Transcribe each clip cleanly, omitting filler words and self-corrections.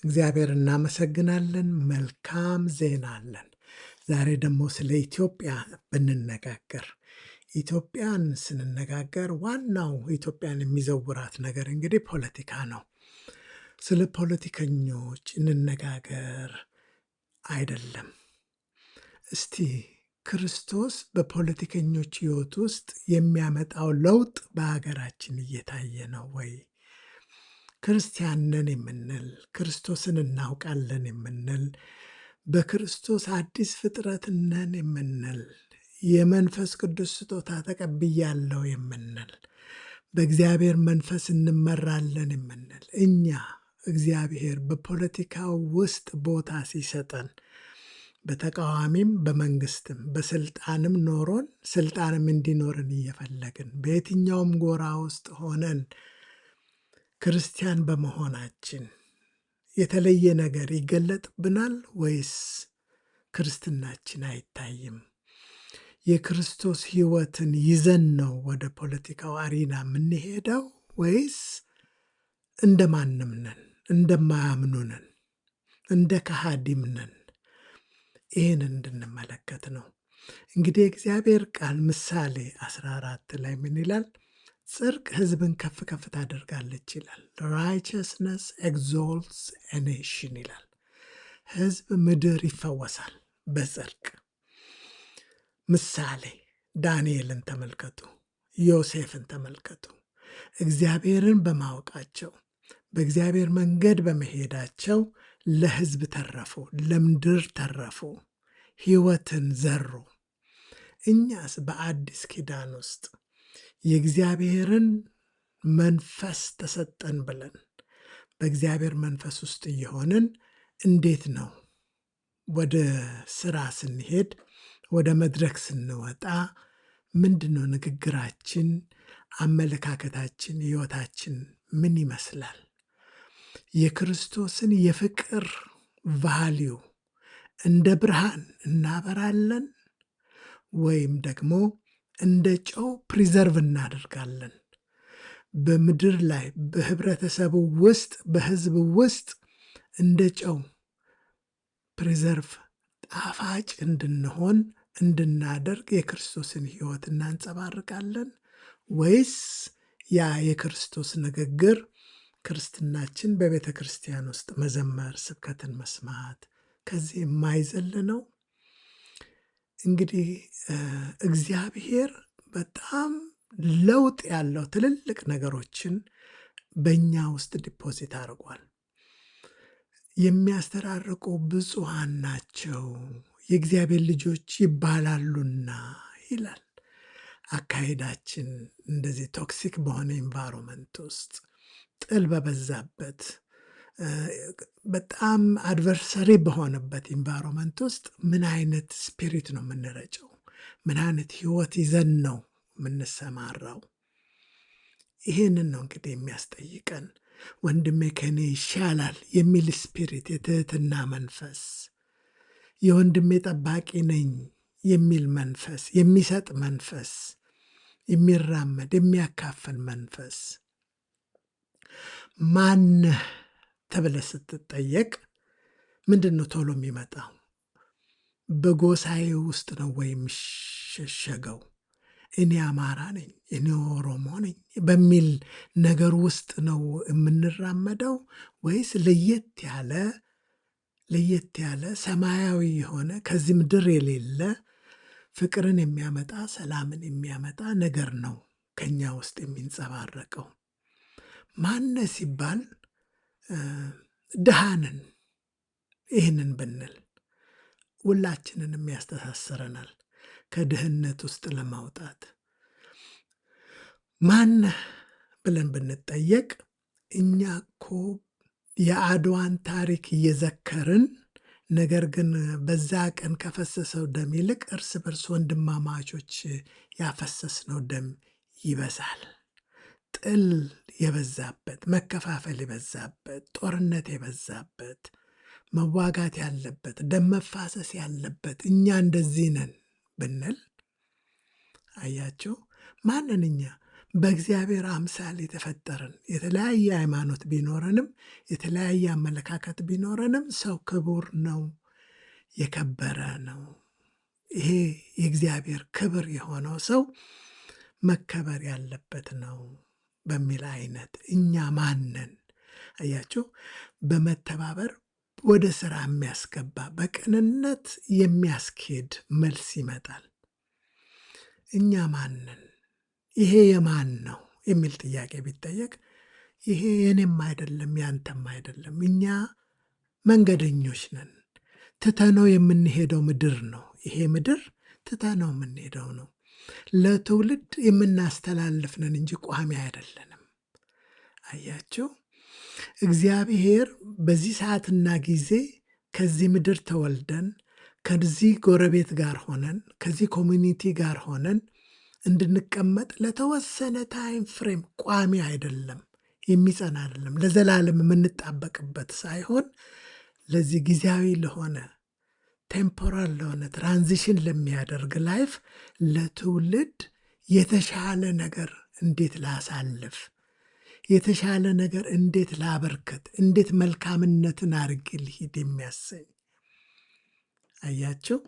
እግዚአብሔር እናመሰግናለን። መልካም ዜና አለን። ዛሬ ደግሞ ስለ ኢትዮጵያ ብንነጋገር ኢትዮጵያን ስንነጋገር ዋናው ኢትዮጵያን የሚዘውራት ነገር እንግዲህ ፖለቲካ ነው። ስለ ፖለቲከኞች እንነጋገር አይደለም። እስቲ ክርስቶስ በፖለቲከኞች ሕይወት ውስጥ የሚያመጣው ለውጥ በሀገራችን እየታየ ነው ወይ? ክርስቲያን ነን የምንል ክርስቶስን እናውቃለን የምንል በክርስቶስ አዲስ ፍጥረት ነን የምንል የመንፈስ ቅዱስ ስጦታ ተቀብያለሁ የምንል በእግዚአብሔር መንፈስ እንመራለን የምንል እኛ እግዚአብሔር በፖለቲካው ውስጥ ቦታ ሲሰጠን በተቃዋሚም በመንግስትም በስልጣንም ኖሮን ስልጣንም እንዲኖርን እየፈለግን በየትኛውም ጎራ ውስጥ ሆነን ክርስቲያን በመሆናችን የተለየ ነገር ይገለጥብናል ወይስ ክርስትናችን አይታይም? የክርስቶስ ሕይወትን ይዘን ነው ወደ ፖለቲካው አሪና የምንሄደው ወይስ እንደማንም ነን፣ እንደማያምኑ ነን፣ እንደ ከሃዲም ነን? ይህን እንድንመለከት ነው። እንግዲህ የእግዚአብሔር ቃል ምሳሌ 14 ላይ ምን ይላል? ጽድቅ ሕዝብን ከፍ ከፍ ታደርጋለች ይላል። righteousness exalts a nation ይላል። ሕዝብ ምድር ይፈወሳል በጽድቅ። ምሳሌ ዳንኤልን ተመልከቱ፣ ዮሴፍን ተመልከቱ። እግዚአብሔርን በማወቃቸው በእግዚአብሔር መንገድ በመሄዳቸው ለሕዝብ ተረፉ፣ ለምድር ተረፉ፣ ሕይወትን ዘሩ። እኛስ በአዲስ ኪዳን ውስጥ የእግዚአብሔርን መንፈስ ተሰጠን ብለን በእግዚአብሔር መንፈስ ውስጥ እየሆንን እንዴት ነው ወደ ስራ ስንሄድ፣ ወደ መድረክ ስንወጣ ምንድን ነው ንግግራችን፣ አመለካከታችን፣ ሕይወታችን ምን ይመስላል? የክርስቶስን የፍቅር ቫልዩ እንደ ብርሃን እናበራለን ወይም ደግሞ እንደ ጨው ፕሪዘርቭ እናደርጋለን? በምድር ላይ በህብረተሰቡ ውስጥ በህዝብ ውስጥ እንደ ጨው ፕሪዘርቭ ጣፋጭ እንድንሆን እንድናደርግ የክርስቶስን ሕይወት እናንጸባርቃለን ወይስ ያ የክርስቶስ ንግግር ክርስትናችን በቤተ ክርስቲያን ውስጥ መዘመር፣ ስብከትን መስማት ከዚህ የማይዘል ነው? እንግዲህ እግዚአብሔር በጣም ለውጥ ያለው ትልልቅ ነገሮችን በእኛ ውስጥ ዲፖዚት አድርጓል። የሚያስተራርቁ ብፁዓን ናቸው የእግዚአብሔር ልጆች ይባላሉና ይላል። አካሄዳችን እንደዚህ ቶክሲክ በሆነ ኢንቫይሮንመንት ውስጥ ጥል በበዛበት በጣም አድቨርሰሪ በሆነበት ኢንቫይሮንመንት ውስጥ ምን አይነት ስፒሪት ነው የምንረጨው? ምን አይነት ሕይወት ይዘን ነው የምንሰማራው? ይህንን ነው እንግዲህ የሚያስጠይቀን። ወንድሜ ከኔ ይሻላል የሚል ስፒሪት፣ የትህትና መንፈስ፣ የወንድሜ ጠባቂ ነኝ የሚል መንፈስ፣ የሚሰጥ መንፈስ፣ የሚራመድ የሚያካፍል መንፈስ። ማነህ ተብለህ ስትጠየቅ ምንድን ነው ቶሎ የሚመጣው? በጎሳዬ ውስጥ ነው ወይ የሚሸሸገው? እኔ አማራ ነኝ፣ እኔ ኦሮሞ ነኝ በሚል ነገር ውስጥ ነው የምንራመደው ወይስ ለየት ያለ ሰማያዊ የሆነ ከዚህ ምድር የሌለ ፍቅርን የሚያመጣ ሰላምን የሚያመጣ ነገር ነው ከኛ ውስጥ የሚንጸባረቀው? ማነ ሲባል ድሃንን ይህንን ብንል ሁላችንንም ያስተሳስረናል ከድህነት ውስጥ ለማውጣት። ማነህ ብለን ብንጠየቅ እኛ እኮ የአድዋን ታሪክ እየዘከርን ነገር ግን በዛ ቀን ከፈሰሰው ደም ይልቅ እርስ በርስ ወንድማማቾች ያፈሰስነው ደም ይበዛል። ጥል የበዛበት፣ መከፋፈል የበዛበት፣ ጦርነት የበዛበት፣ መዋጋት ያለበት፣ ደም መፋሰስ ያለበት እኛ እንደዚህ ነን ብንል አያቸው። ማንን? እኛ በእግዚአብሔር አምሳል የተፈጠርን የተለያየ ሃይማኖት ቢኖረንም የተለያየ አመለካከት ቢኖረንም ሰው ክቡር ነው፣ የከበረ ነው። ይሄ የእግዚአብሔር ክብር የሆነው ሰው መከበር ያለበት ነው በሚል አይነት እኛ ማንን አያችሁ፣ በመተባበር ወደ ስራ የሚያስገባ በቅንነት የሚያስኬድ መልስ ይመጣል። እኛ ማንን፣ ይሄ የማን ነው የሚል ጥያቄ ቢጠየቅ ይሄ የኔም አይደለም ያንተም አይደለም፣ እኛ መንገደኞች ነን። ትተነው የምንሄደው ምድር ነው። ይሄ ምድር ትተነው የምንሄደው ነው። ለትውልድ የምናስተላልፍ ነን እንጂ ቋሚ አይደለንም። አያችሁ፣ እግዚአብሔር በዚህ ሰዓትና ጊዜ ከዚህ ምድር ተወልደን ከዚህ ጎረቤት ጋር ሆነን ከዚህ ኮሚኒቲ ጋር ሆነን እንድንቀመጥ ለተወሰነ ታይም ፍሬም ቋሚ አይደለም፣ የሚጸና አይደለም፣ ለዘላለም የምንጣበቅበት ሳይሆን ለዚህ ጊዜያዊ ለሆነ ቴምፖራል ለሆነ ትራንዚሽን ለሚያደርግ ላይፍ ለትውልድ የተሻለ ነገር እንዴት ላሳልፍ፣ የተሻለ ነገር እንዴት ላበርክት፣ እንዴት መልካምነትን አድርጌ ልሂድ የሚያሰኝ አያቸው።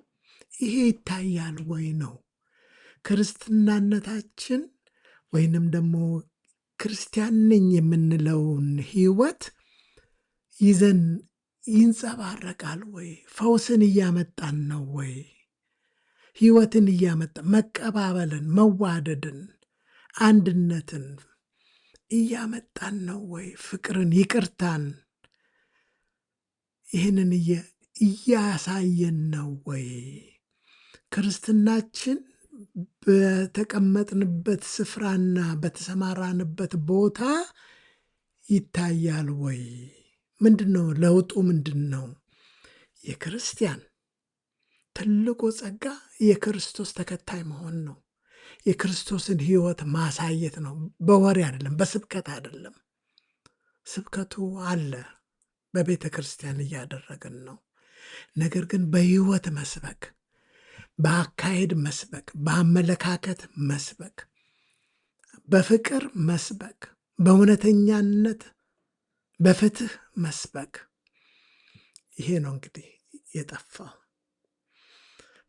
ይሄ ይታያል ወይ ነው ክርስትናነታችን ወይንም ደግሞ ክርስቲያን ነኝ የምንለውን ህይወት ይዘን ይንጸባረቃል ወይ? ፈውስን እያመጣን ነው ወይ? ህይወትን እያመጣ መቀባበልን፣ መዋደድን፣ አንድነትን እያመጣን ነው ወይ? ፍቅርን፣ ይቅርታን ይህንን እያሳየን ነው ወይ? ክርስትናችን በተቀመጥንበት ስፍራና በተሰማራንበት ቦታ ይታያል ወይ? ምንድን ነው ለውጡ? ምንድን ነው? የክርስቲያን ትልቁ ጸጋ የክርስቶስ ተከታይ መሆን ነው። የክርስቶስን ህይወት ማሳየት ነው። በወሬ አይደለም፣ በስብከት አይደለም። ስብከቱ አለ፣ በቤተ ክርስቲያን እያደረግን ነው። ነገር ግን በህይወት መስበክ፣ በአካሄድ መስበክ፣ በአመለካከት መስበክ፣ በፍቅር መስበክ፣ በእውነተኛነት በፍትህ መስበክ፣ ይሄ ነው እንግዲህ የጠፋው።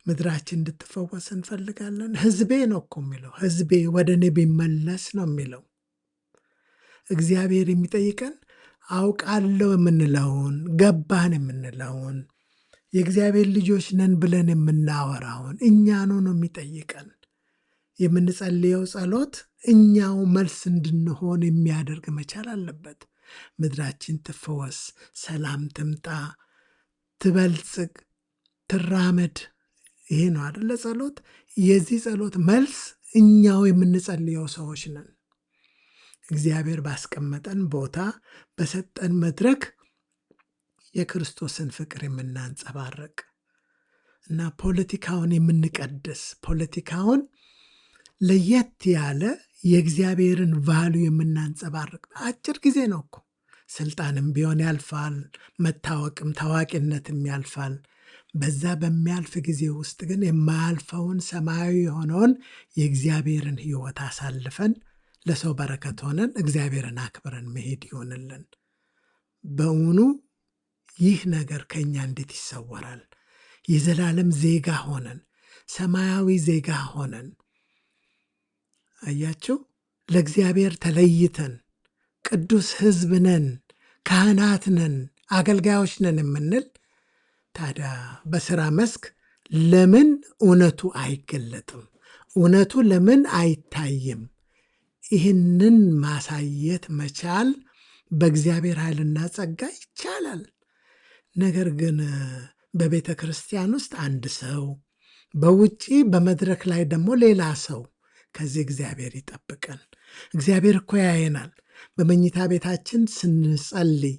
ምድራችን እንድትፈወስ እንፈልጋለን። ህዝቤ ነው እኮ የሚለው፣ ህዝቤ ወደ እኔ ቢመለስ ነው የሚለው። እግዚአብሔር የሚጠይቀን አውቃለሁ የምንለውን፣ ገባን የምንለውን፣ የእግዚአብሔር ልጆች ነን ብለን የምናወራውን እኛኑ ነው የሚጠይቀን። የምንጸልየው ጸሎት እኛው መልስ እንድንሆን የሚያደርግ መቻል አለበት። ምድራችን ትፈወስ፣ ሰላም ትምጣ፣ ትበልጽግ፣ ትራመድ። ይሄ ነው አደለ ጸሎት። የዚህ ጸሎት መልስ እኛው የምንጸልየው ሰዎች ነን። እግዚአብሔር ባስቀመጠን ቦታ በሰጠን መድረክ የክርስቶስን ፍቅር የምናንጸባርቅ እና ፖለቲካውን የምንቀድስ፣ ፖለቲካውን ለየት ያለ የእግዚአብሔርን ቫሉ የምናንጸባርቅ። አጭር ጊዜ ነው እኮ ስልጣንም ቢሆን ያልፋል፣ መታወቅም ታዋቂነትም ያልፋል። በዛ በሚያልፍ ጊዜ ውስጥ ግን የማያልፈውን ሰማያዊ የሆነውን የእግዚአብሔርን ሕይወት አሳልፈን ለሰው በረከት ሆነን እግዚአብሔርን አክብረን መሄድ ይሆንልን። በእውኑ ይህ ነገር ከኛ እንዴት ይሰወራል? የዘላለም ዜጋ ሆነን ሰማያዊ ዜጋ ሆነን አያችሁ፣ ለእግዚአብሔር ተለይተን ቅዱስ ሕዝብ ነን፣ ካህናት ነን፣ አገልጋዮች ነን የምንል ታዲያ በስራ መስክ ለምን እውነቱ አይገለጥም? እውነቱ ለምን አይታይም? ይህንን ማሳየት መቻል በእግዚአብሔር ኃይልና ጸጋ ይቻላል። ነገር ግን በቤተ ክርስቲያን ውስጥ አንድ ሰው፣ በውጪ በመድረክ ላይ ደግሞ ሌላ ሰው፣ ከዚህ እግዚአብሔር ይጠብቀን። እግዚአብሔር እኮ ያየናል። በመኝታ ቤታችን ስንጸልይ፣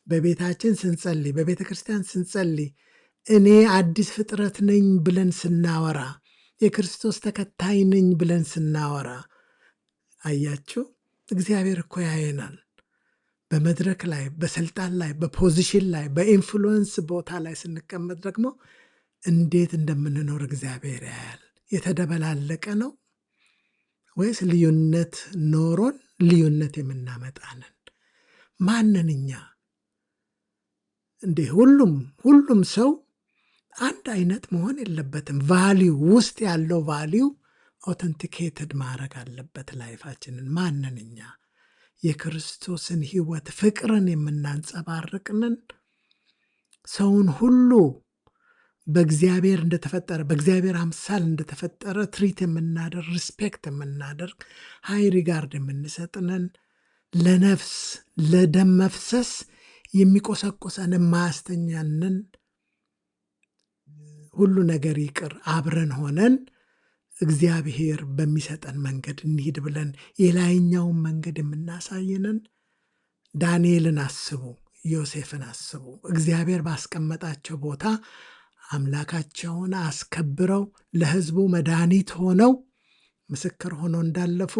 በቤታችን ስንጸልይ፣ በቤተ ክርስቲያን ስንጸልይ፣ እኔ አዲስ ፍጥረት ነኝ ብለን ስናወራ፣ የክርስቶስ ተከታይ ነኝ ብለን ስናወራ፣ አያችሁ እግዚአብሔር እኮ ያየናል። በመድረክ ላይ፣ በስልጣን ላይ፣ በፖዚሽን ላይ፣ በኢንፍሉዌንስ ቦታ ላይ ስንቀመጥ ደግሞ እንዴት እንደምንኖር እግዚአብሔር ያያል። የተደበላለቀ ነው ወይስ ልዩነት ኖሮን ልዩነት የምናመጣ ነን? ማንን እኛ? እንዴ ሁሉም ሰው አንድ አይነት መሆን የለበትም። ቫሊዩ ውስጥ ያለው ቫሊዩ ኦተንቲኬትድ ማድረግ አለበት ላይፋችንን። ማንን እኛ? የክርስቶስን ሕይወት ፍቅርን የምናንጸባርቅንን ሰውን ሁሉ በእግዚአብሔር እንደተፈጠረ በእግዚአብሔር አምሳል እንደተፈጠረ ትሪት የምናደርግ ሪስፔክት የምናደርግ ሃይ ሪጋርድ የምንሰጥንን ለነፍስ ለደም መፍሰስ የሚቆሰቆሰን የማያስተኛንን ሁሉ ነገር ይቅር አብረን ሆነን እግዚአብሔር በሚሰጠን መንገድ እንሂድ ብለን የላይኛውን መንገድ የምናሳየንን ዳንኤልን አስቡ፣ ዮሴፍን አስቡ። እግዚአብሔር ባስቀመጣቸው ቦታ አምላካቸውን አስከብረው ለሕዝቡ መድኃኒት ሆነው ምስክር ሆነው እንዳለፉ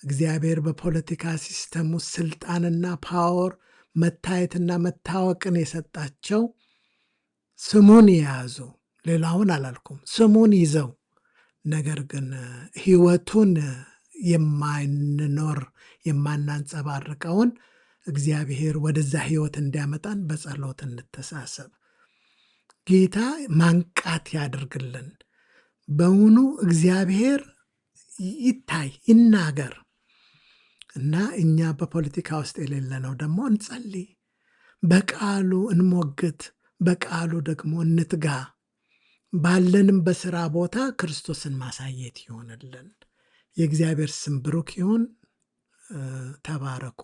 እግዚአብሔር በፖለቲካ ሲስተም ውስጥ ስልጣንና ፓወር መታየትና መታወቅን የሰጣቸው ስሙን የያዙ ሌላውን አላልኩም፣ ስሙን ይዘው ነገር ግን ሕይወቱን የማንኖር የማናንጸባርቀውን እግዚአብሔር ወደዛ ሕይወት እንዲያመጣን በጸሎት እንተሳሰብ። ጌታ ማንቃት ያድርግልን። በውኑ እግዚአብሔር ይታይ ይናገር እና እኛ በፖለቲካ ውስጥ የሌለነው ደግሞ እንጸልይ፣ በቃሉ እንሞግት፣ በቃሉ ደግሞ እንትጋ። ባለንም በስራ ቦታ ክርስቶስን ማሳየት ይሆንልን። የእግዚአብሔር ስም ብሩክ ይሁን። ተባረኩ።